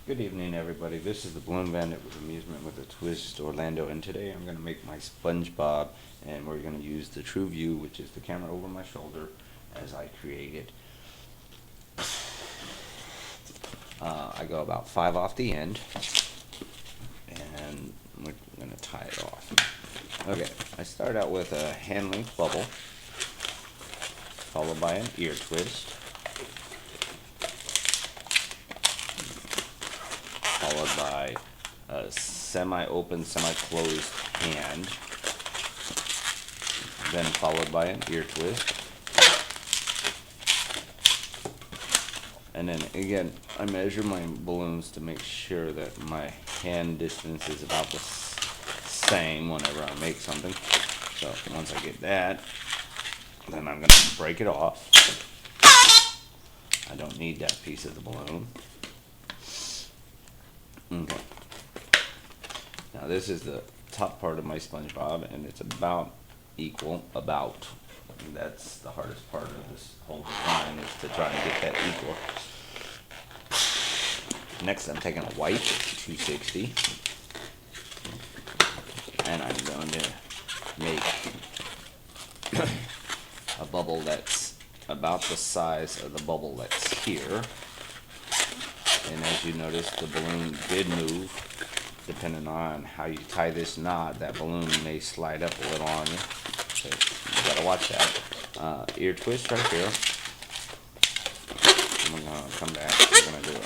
Good evening, everybody. This is the Balloon Bandit with Amusement with a Twist, Orlando, and today I'm going to make my SpongeBob, and we're going to use the true view, which is the camera over my shoulder, as I create it. I go about 5 off the end, and we're going to tie it off. Okay, I start out with a hand length bubble, followed by an ear twist, followed by a semi-open, semi-closed hand, then followed by an ear twist, and then again I measure my balloons to make sure that my hand distance is about the same whenever I make something. So once I get that, then I'm going to break it off. I don't need that piece of the balloon. Okay. Now this is the top part of my SpongeBob, and it's about equal. That's the hardest part of this whole design, is to try and get that equal. Next, I'm taking a white 260, and I'm going to make a bubble that's about the size of the bubble that's here. And as you notice, the balloon did move. Depending on how you tie this knot, that balloon may slide up a little on you. So you gotta watch that. Ear twist right here. I'm gonna come back. I'm gonna do it.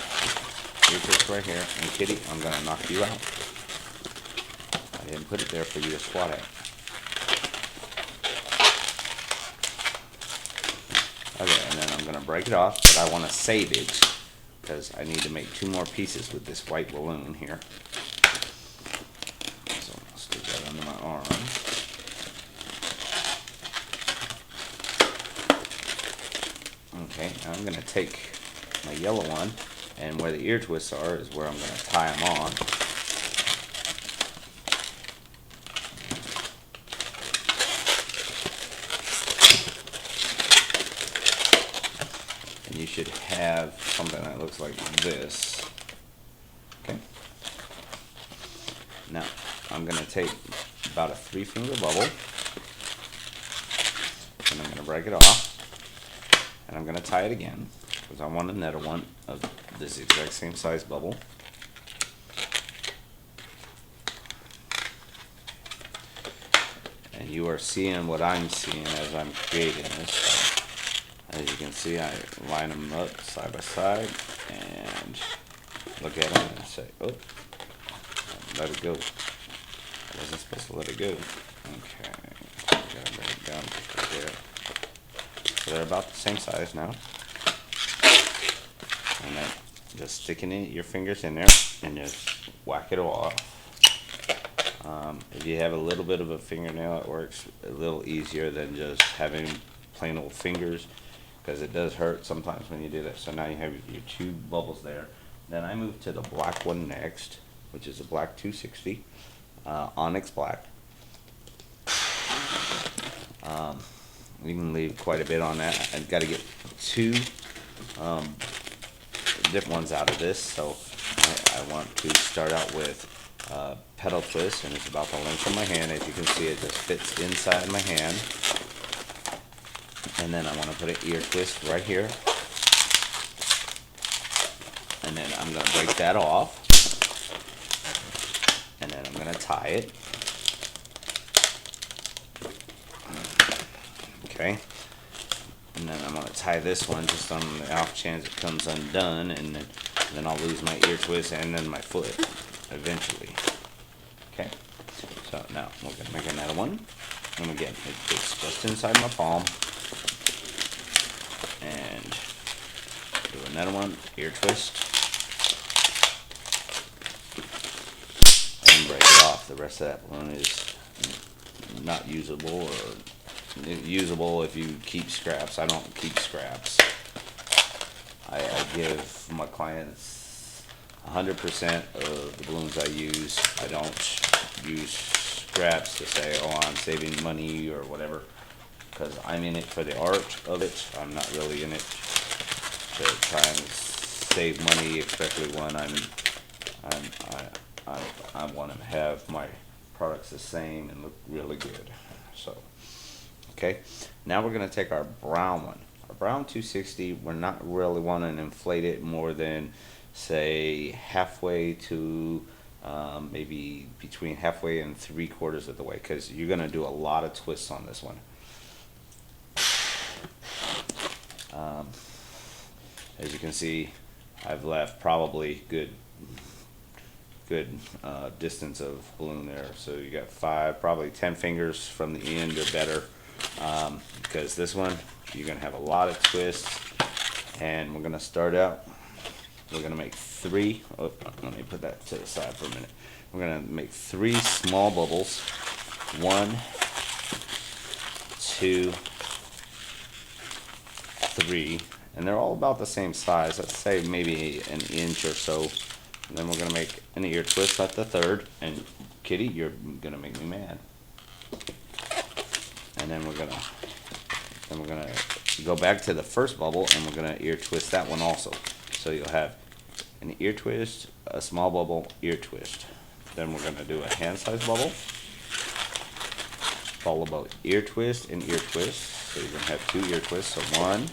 Ear twist right here. And Kitty, I'm gonna knock you out. I didn't put it there for you to swat at. Okay, and then I'm gonna break it off, but I want to save it, because I need to make 2 more pieces with this white balloon here. So I'll stick that under my arm. Okay, now I'm going to take my yellow one, and where the ear twists are is where I'm going to tie them on. You should have something that looks like this. Okay. Now I'm going to take about a 3-finger bubble, and I'm going to break it off, and I'm going to tie it again, because I want another one of this exact same size bubble. And you are seeing what I'm seeing as I'm creating this. As you can see, I line them up side by side and look at them and say, oh, let it go. I wasn't supposed to let it go. Okay, gotta bring it down just right there. So they're about the same size now. And then just sticking your fingers in there and just whack it off. If you have a little bit of a fingernail, it works a little easier than just having plain old fingers, because it does hurt sometimes when you do that. So now you have your 2 bubbles there. Then I move to the black one next, which is a black 260, onyx black. You can leave quite a bit on that. I've got to get 2 different ones out of this, so I want to start out with pedal twist, and it's about the length of my hand. As you can see, it just fits inside my hand. And then I want to put an ear twist right here, and then I'm going to break that off, and then I'm going to tie it. Okay, and then I'm going to tie this one just on the off chance it comes undone, and then I'll lose my ear twist and then my foot eventually. Okay, so now we're going to make another one, and again it fits just inside my palm. And do another one, ear twist, and break it off. The rest of that balloon is not usable, or usable if you keep scraps. I don't keep scraps. I give my clients 100% of the balloons I use. I don't use scraps to say, oh, I'm saving money or whatever, because I'm in it for the art of it. I'm not really in it to try and save money, especially when I'm I want to have my products the same and look really good. So, okay, now we're going to take our brown one. Our brown 260, we're not really wanting to inflate it more than, say, halfway to maybe between halfway and 3/4 of the way, because you're going to do a lot of twists on this one. As you can see, I've left probably good distance of balloon there. So you got 5, probably 10 fingers from the end or better, because this one you're gonna have a lot of twists. And we're gonna start out. We're gonna make 3. Oh, let me put that to the side for a minute. We're gonna make 3 small bubbles. 1, 2, 3. And they're all about the same size. Let's say maybe an inch or so. And then we're gonna make an ear twist at the 3rd. And Kitty, you're gonna make me mad. And then we're gonna go back to the first bubble, and we're gonna ear twist that one also. So you'll have an ear twist, a small bubble, ear twist. Then we're gonna do a hand size bubble, followed by ear twist and ear twist. So you're gonna have 2 ear twists. So 1.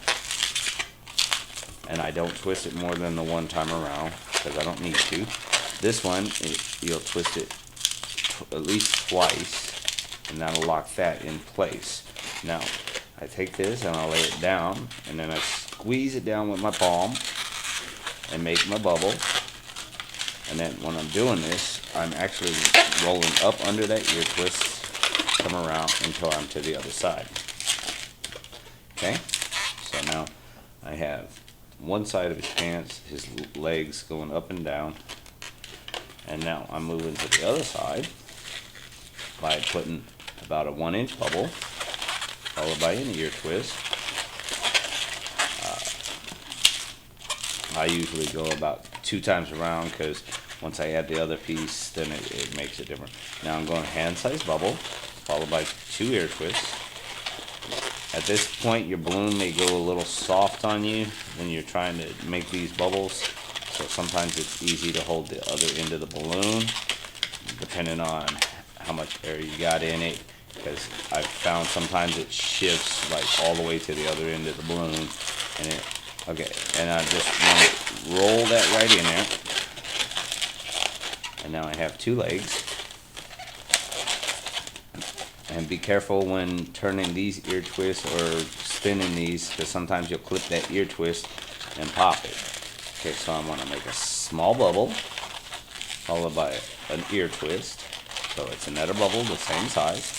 And I don't twist it more than the 1 time around, because I don't need to. This one, you'll twist it at least twice, and that'll lock that in place. Now, I take this and I'll lay it down, and then I squeeze it down with my palm and make my bubble. And then when I'm doing this, I'm actually rolling up under that ear twist, come around until I'm to the other side. Okay, so now I have one side of his pants, his legs going up and down, and now I'm moving to the other side by putting about a 1-inch bubble, followed by an ear twist. I usually go about 2 times around, because once I add the other piece, then it makes it different. Now I'm going hand size bubble, followed by 2 ear twists. At this point, your balloon may go a little soft on you when you're trying to make these bubbles, so sometimes it's easy to hold the other end of the balloon, depending on how much air you got in it, because I've found sometimes it shifts like all the way to the other end of the balloon, and and I just want to roll that right in there. And now I have 2 legs. And be careful when turning these ear twists or spinning these, because sometimes you'll clip that ear twist and pop it. Okay, so I'm going to make a small bubble, followed by an ear twist. So it's another bubble the same size.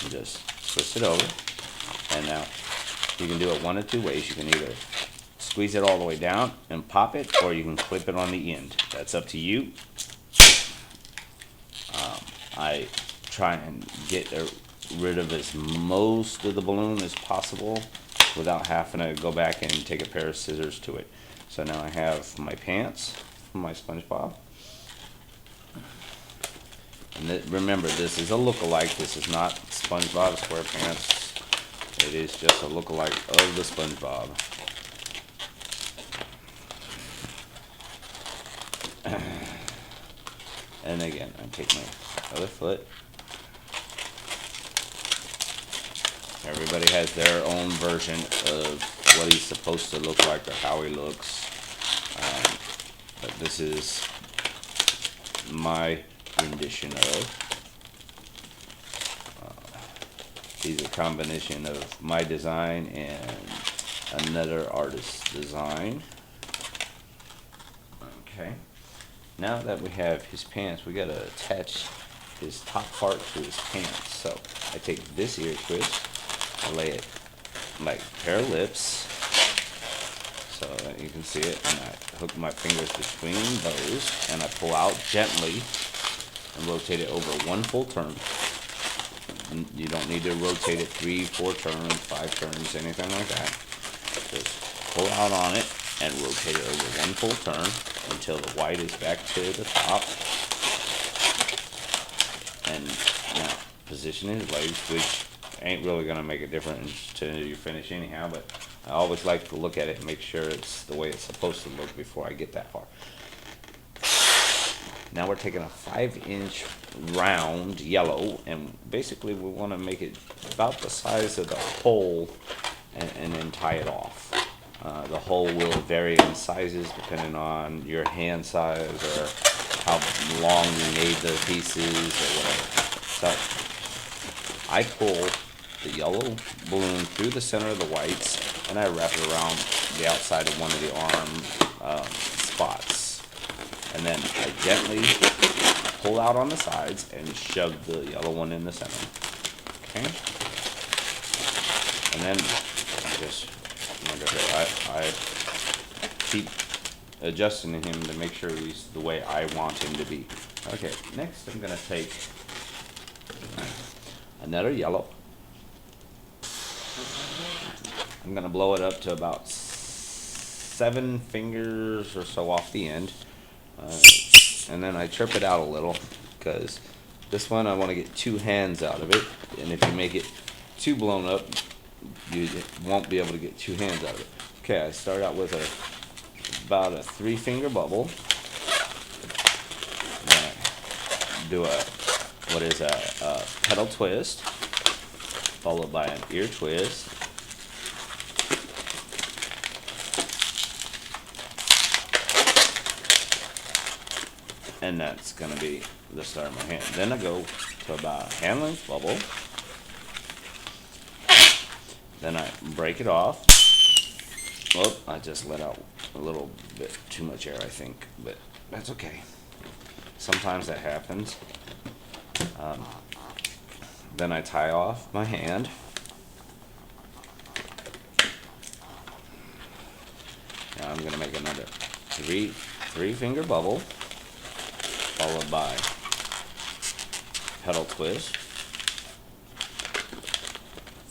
And just twist it over. And now you can do it 1 of 2 ways. You can either squeeze it all the way down and pop it, or you can clip it on the end. That's up to you. I try and get rid of as most of the balloon as possible without having to go back and take a pair of scissors to it. So now I have my pants, my SpongeBob. And remember, this is a look-alike. This is not SpongeBob SquarePants. It is just a look-alike of the SpongeBob. And again, I take my other foot. Everybody has their own version of what he's supposed to look like or how he looks. But this is my rendition of. He's a combination of my design and another artist's design. Okay. Now that we have his pants, we gotta attach his top part to his pants. So I take this ear twist, I lay it like a pair of lips, so that you can see it, and I hook my fingers between those, and I pull out gently and rotate it over 1 full turn. You don't need to rotate it 3, 4 turns, 5 turns, anything like that. Just pull out on it and rotate it over 1 full turn until the white is back to the top. And now position his legs, which ain't really gonna make a difference to you finish anyhow, but I always like to look at it and make sure it's the way it's supposed to look before I get that far. Now we're taking a 5-inch round yellow, and basically we want to make it about the size of the hole, and then tie it off. The hole will vary in sizes depending on your hand size or how long you made the pieces or whatever. So I pull the yellow balloon through the center of the whites, and I wrap it around the outside of one of the arm spots. And then I gently pull out on the sides and shove the yellow one in the center. Okay? And then I keep adjusting him to make sure he's the way I want him to be. Okay, next I'm going to take another yellow. I'm going to blow it up to about 7 fingers or so off the end. And then I chirp it out a little, because this one I want to get 2 hands out of it. And if you make it too blown up, you won't be able to get 2 hands out of it. Okay, I start out with about a 3-finger bubble. Then I do a petal twist, followed by an ear twist. And that's going to be the start of my hand. Then I go to about a hand-length bubble. Then I break it off. Oh, I just let out a little bit too much air, I think, but that's okay. Sometimes that happens. Then I tie off my hand. Now I'm going to make another three-finger bubble, followed by petal twist,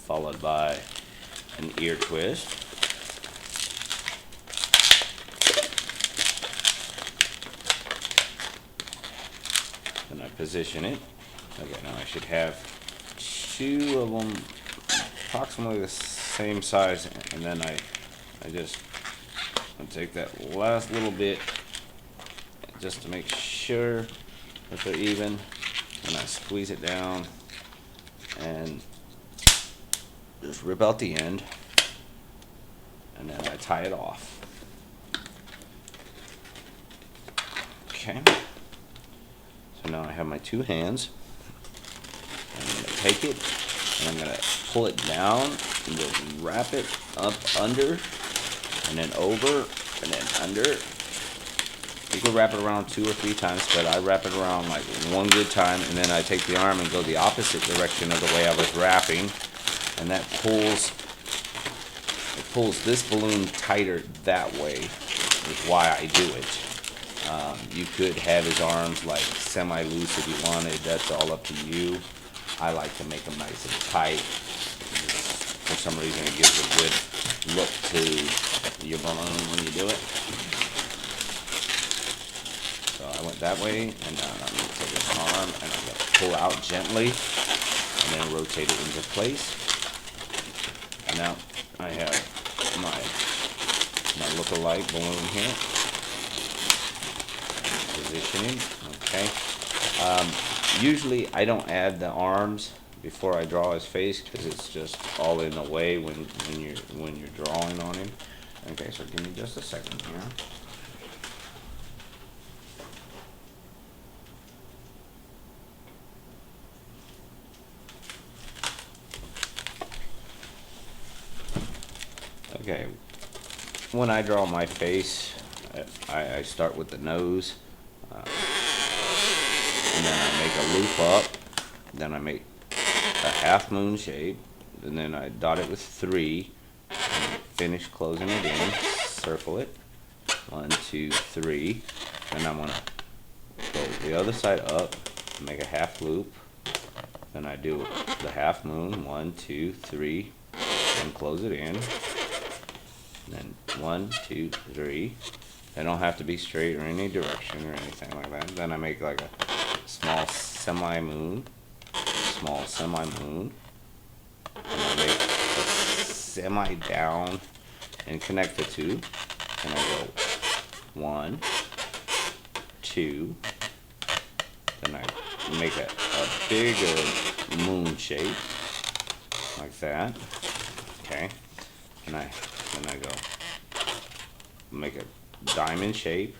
followed by an ear twist, then I position it. Okay, now I should have 2 of them approximately the same size, and then I take that last little bit just to make sure that they're even, and I squeeze it down and just rip out the end, and then I tie it off. Okay, so now I have my 2 hands. I'm going to take it and I'm going to pull it down and just wrap it up under and then over and then under. You can wrap it around 2 or 3 times, but I wrap it around like 1 good time, and then I take the arm and go the opposite direction of the way I was wrapping, and that pulls this balloon tighter that way, is why I do it. You could have his arms like semi-loose if you wanted. That's all up to you. I like to make them nice and tight. For some reason, it gives a good look to your balloon when you do it. So I went that way, and now I'm going to take this arm and I'm going to pull out gently and then rotate it into place. And now I have my look-alike balloon here. Positioning, okay. Usually I don't add the arms before I draw his face, because it's just all in the way when you're drawing on him. Okay, so give me just a second here. Okay, when I draw my face, I start with the nose, and then I make a loop up, then I make a half moon shape, and then I dot it with 3, and finish closing it in, circle it, 1, 2, 3, and I'm going to go the other side up, make a half loop, then I do the half moon, 1, 2, 3, and close it in. Then 1, 2, 3. They don't have to be straight or any direction or anything like that. Then I make like a small semi-moon, small semi-moon, and I make a semi-down and connect the 2. And I go 1, 2, Then I make a bigger moon shape, like that. Okay. And then I go make a diamond shape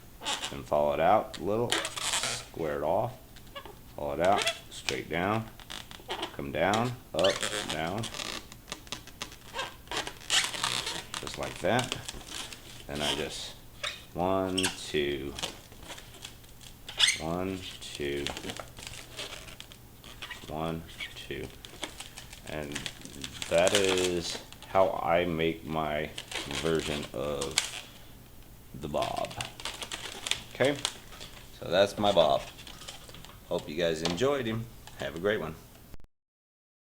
and follow it out a little, square it off, follow it out, straight down, come down, up, down, just like that. Then I just 1, 2, 1, 2, 1, 2, and that is how I make my version of the bob. Okay, so that's my bob. Hope you guys enjoyed him. Have a great one.